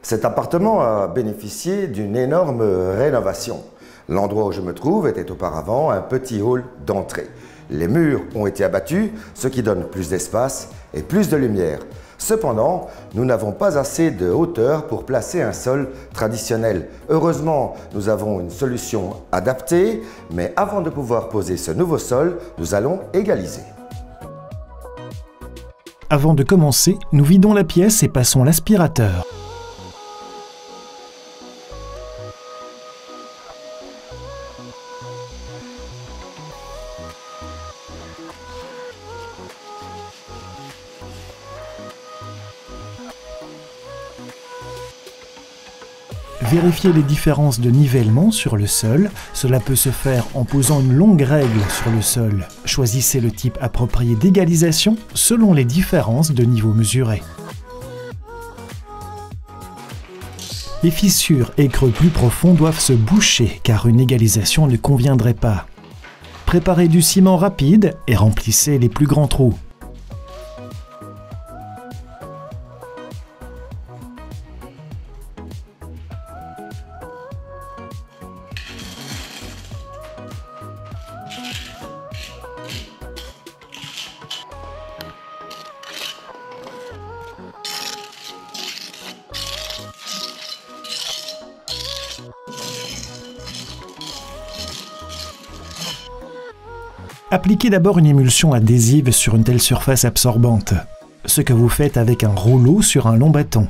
Cet appartement a bénéficié d'une énorme rénovation. L'endroit où je me trouve était auparavant un petit hall d'entrée. Les murs ont été abattus, ce qui donne plus d'espace et plus de lumière. Cependant, nous n'avons pas assez de hauteur pour placer un sol traditionnel. Heureusement, nous avons une solution adaptée, mais avant de pouvoir poser ce nouveau sol, nous allons égaliser. Avant de commencer, nous vidons la pièce et passons l'aspirateur. Vérifiez les différences de nivellement sur le sol. Cela peut se faire en posant une longue règle sur le sol. Choisissez le type approprié d'égalisation selon les différences de niveau mesurés. Les fissures et creux plus profonds doivent se boucher car une égalisation ne conviendrait pas. Préparez du ciment rapide et remplissez les plus grands trous. Appliquez d'abord une émulsion adhésive sur une telle surface absorbante, ce que vous faites avec un rouleau sur un long bâton.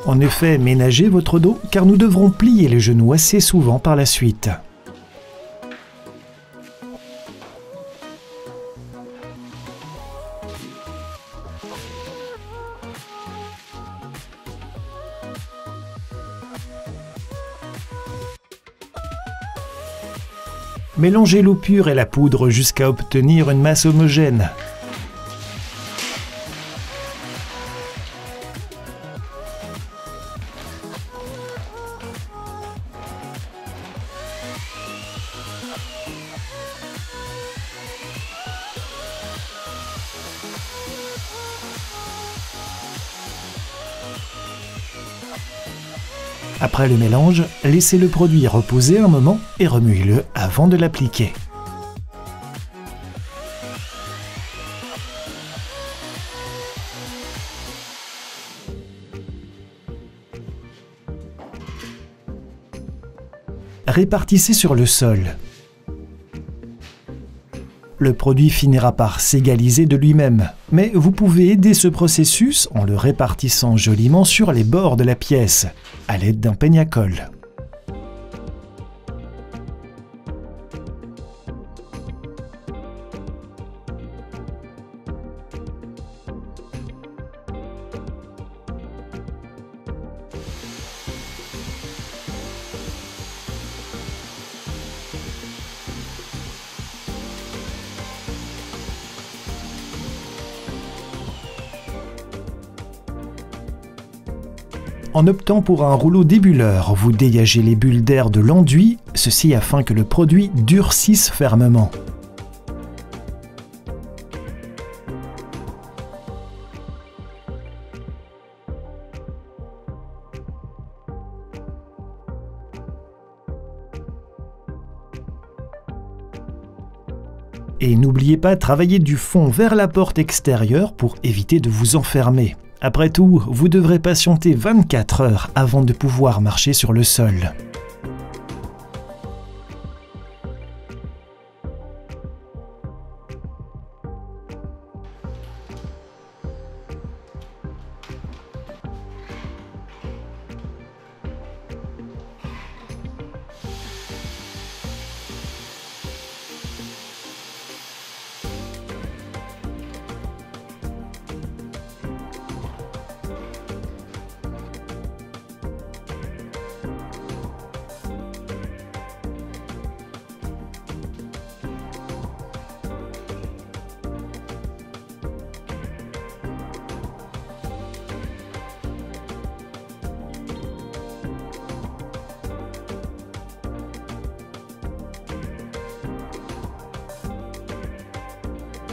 En effet, ménagez votre dos car nous devrons plier les genoux assez souvent par la suite. Mélangez l'eau pure et la poudre jusqu'à obtenir une masse homogène. Après le mélange, laissez le produit reposer un moment et remuez-le avant de l'appliquer. Répartissez sur le sol. Le produit finira par s'égaliser de lui-même, mais vous pouvez aider ce processus en le répartissant joliment sur les bords de la pièce, à l'aide d'un peigne à colle. En optant pour un rouleau débuleur, vous dégagez les bulles d'air de l'enduit, ceci afin que le produit durcisse fermement. Et n'oubliez pas de travailler du fond vers la porte extérieure pour éviter de vous enfermer. Après tout, vous devrez patienter 24 heures avant de pouvoir marcher sur le sol.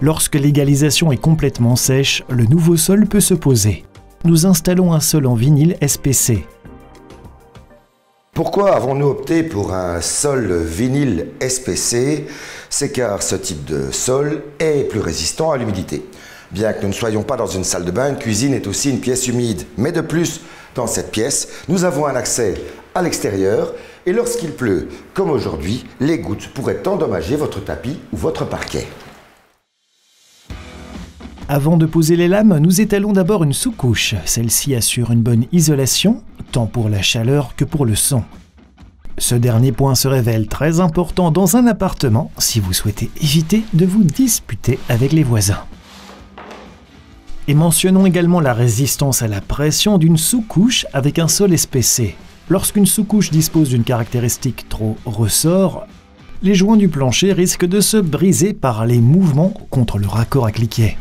Lorsque l'égalisation est complètement sèche, le nouveau sol peut se poser. Nous installons un sol en vinyle SPC. Pourquoi avons-nous opté pour un sol vinyle SPC? C'est car ce type de sol est plus résistant à l'humidité. Bien que nous ne soyons pas dans une salle de bain, une cuisine est aussi une pièce humide. Mais de plus, dans cette pièce, nous avons un accès à l'extérieur et lorsqu'il pleut, comme aujourd'hui, les gouttes pourraient endommager votre tapis ou votre parquet. Avant de poser les lames, nous étalons d'abord une sous-couche. Celle-ci assure une bonne isolation, tant pour la chaleur que pour le son. Ce dernier point se révèle très important dans un appartement si vous souhaitez éviter de vous disputer avec les voisins. Et mentionnons également la résistance à la pression d'une sous-couche avec un sol SPC. Lorsqu'une sous-couche dispose d'une caractéristique trop ressort, les joints du plancher risquent de se briser par les mouvements contre le raccord à cliquet.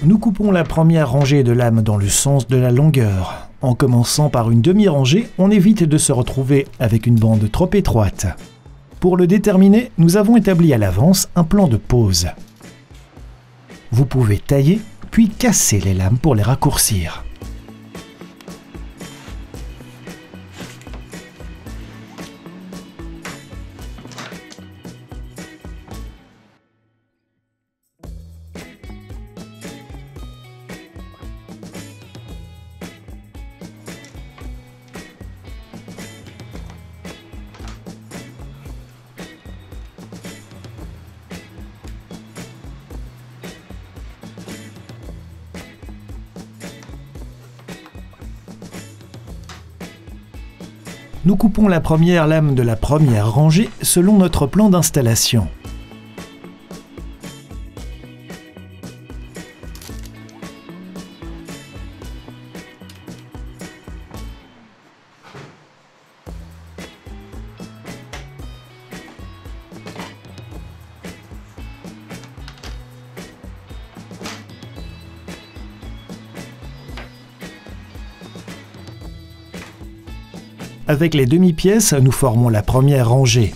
Nous coupons la première rangée de lames dans le sens de la longueur. En commençant par une demi-rangée, on évite de se retrouver avec une bande trop étroite. Pour le déterminer, nous avons établi à l'avance un plan de pose. Vous pouvez tailler, puis casser les lames pour les raccourcir. Nous coupons la première lame de la première rangée selon notre plan d'installation. Avec les demi-pièces, nous formons la première rangée.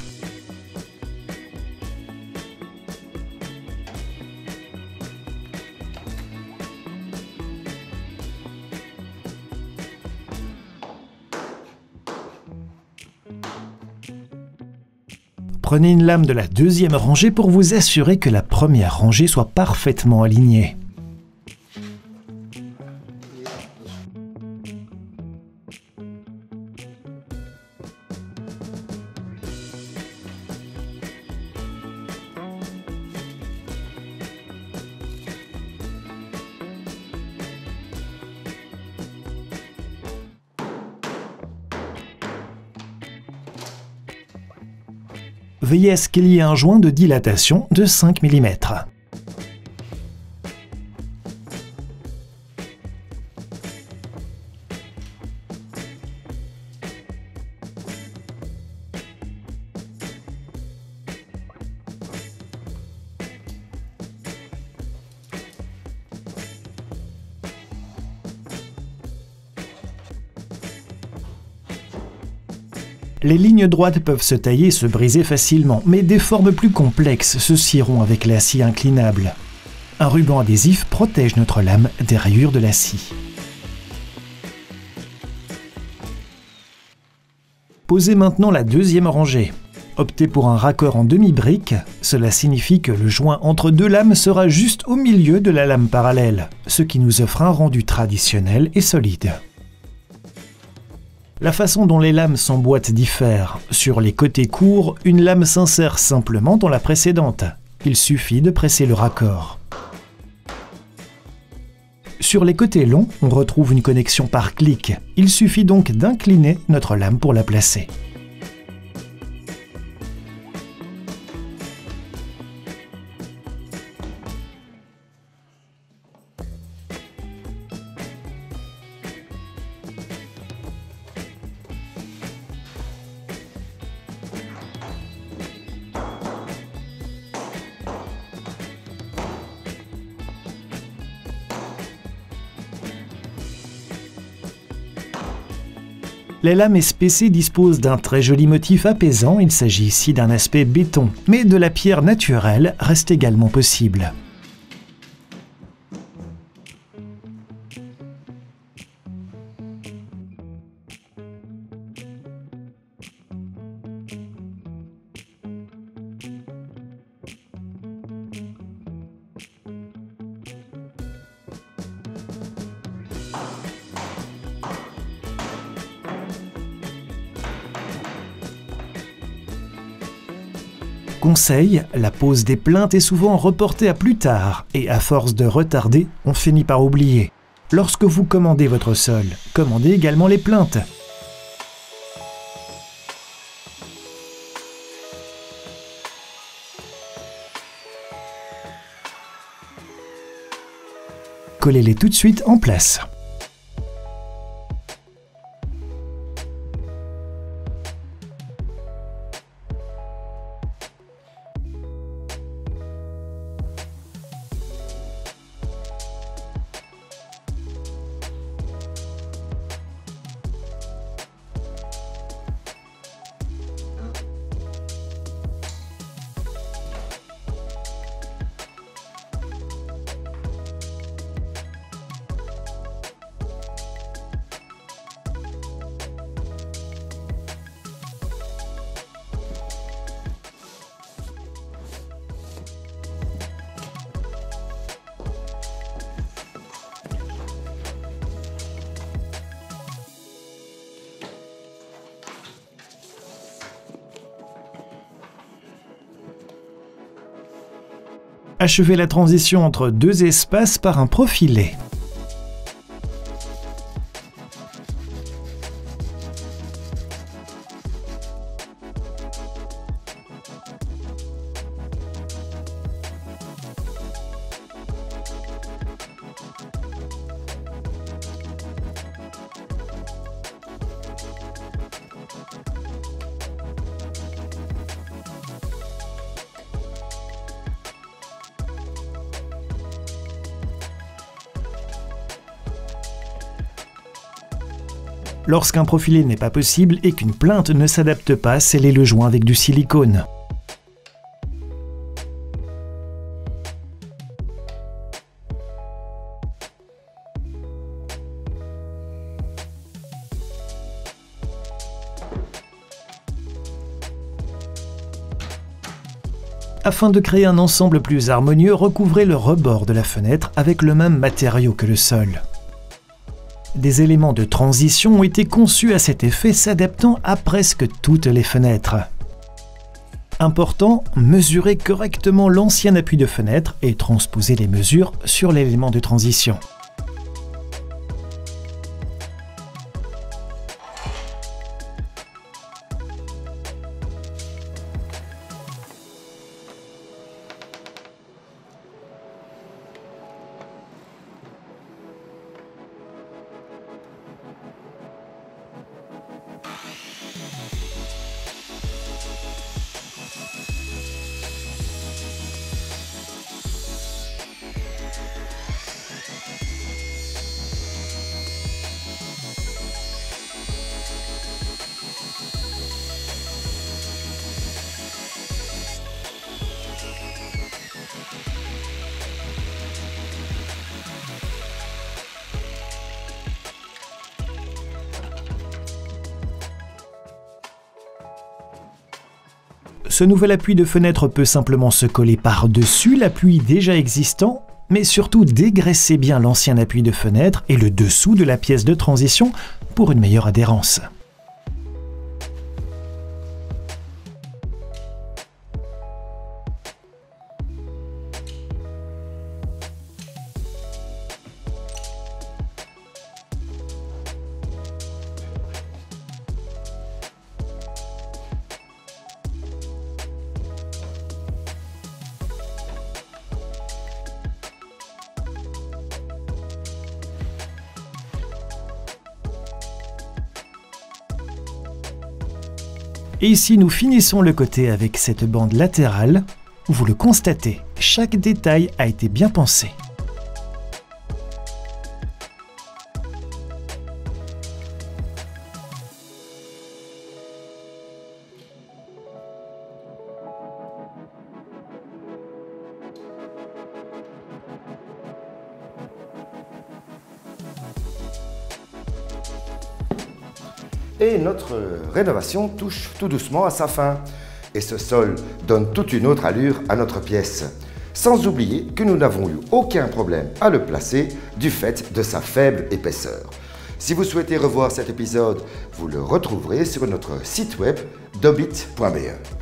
Prenez une lame de la deuxième rangée pour vous assurer que la première rangée soit parfaitement alignée. Veillez à ce qu'il y ait un joint de dilatation de 5 mm. Les lignes droites peuvent se tailler et se briser facilement, mais des formes plus complexes se scieront avec la scie inclinable. Un ruban adhésif protège notre lame des rayures de la scie. Posez maintenant la deuxième rangée. Optez pour un raccord en demi-brique, cela signifie que le joint entre deux lames sera juste au milieu de la lame parallèle, ce qui nous offre un rendu traditionnel et solide. La façon dont les lames s'emboîtent diffère. Sur les côtés courts, une lame s'insère simplement dans la précédente. Il suffit de presser le raccord. Sur les côtés longs, on retrouve une connexion par clic. Il suffit donc d'incliner notre lame pour la placer. Les lames SPC disposent d'un très joli motif apaisant, il s'agit ici d'un aspect béton, mais de la pierre naturelle reste également possible. Conseil, la pose des plinthes est souvent reportée à plus tard et à force de retarder, on finit par oublier. Lorsque vous commandez votre sol, commandez également les plinthes. Collez-les tout de suite en place. Achevez la transition entre deux espaces par un profilé. Lorsqu'un profilé n'est pas possible et qu'une plainte ne s'adapte pas, scellez le joint avec du silicone. Afin de créer un ensemble plus harmonieux, recouvrez le rebord de la fenêtre avec le même matériau que le sol. Des éléments de transition ont été conçus à cet effet, s'adaptant à presque toutes les fenêtres. Important, mesurez correctement l'ancien appui de fenêtre et transposez les mesures sur l'élément de transition. Ce nouvel appui de fenêtre peut simplement se coller par-dessus l'appui déjà existant, mais surtout dégraissez bien l'ancien appui de fenêtre et le dessous de la pièce de transition pour une meilleure adhérence. Et ici, nous finissons le côté avec cette bande latérale. Vous le constatez, chaque détail a été bien pensé. Et notre rénovation touche tout doucement à sa fin. Et ce sol donne toute une autre allure à notre pièce. Sans oublier que nous n'avons eu aucun problème à le placer du fait de sa faible épaisseur. Si vous souhaitez revoir cet épisode, vous le retrouverez sur notre site web dobit.be.